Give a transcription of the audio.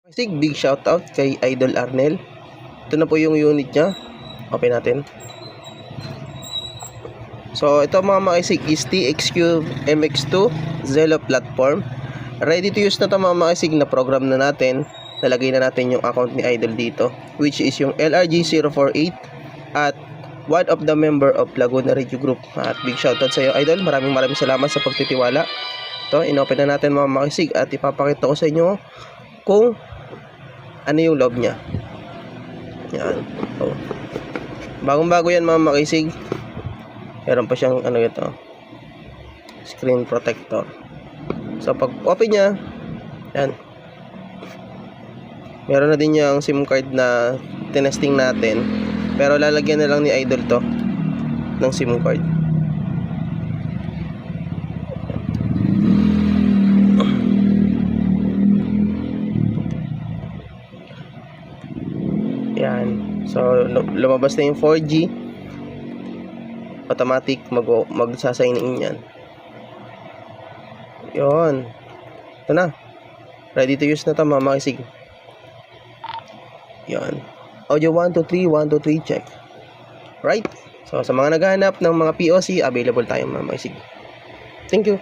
Sig, big shoutout kay Idol Arnel. Ito na po yung unit niya. Open natin. So, ito mga makisig is TXQ MX2 Zelo platform. Ready to use na ito mga makisig na program na natin. Nalagay na natin yung account ni Idol dito, which is yung LRG048 at one of the member of Laguna Radio Group. At big shoutout sa iyo, Idol. Maraming salamat sa pagtitiwala. Ito, inopen na natin mga makisig at ipapakita ko sa inyo kung ano yung loob niya. Yan. Oh. Bagong-bago yan mga makisig. Meron pa siyang ano ito, screen protector. So pag open niya, yan. Meron na din yung SIM card na tinesting natin. Pero lalagyan na lang ni Idol to ng SIM card. Yan. So lumabas na yung 4G. Automatic magsasign in yan. Yun. Ito na. Ready to use na ito mga makisig. Yun. Audio 1, 2, 3, 1, 2, 3, check. Right? So sa mga naghahanap ng mga POC, available tayo mga makisig. Thank you.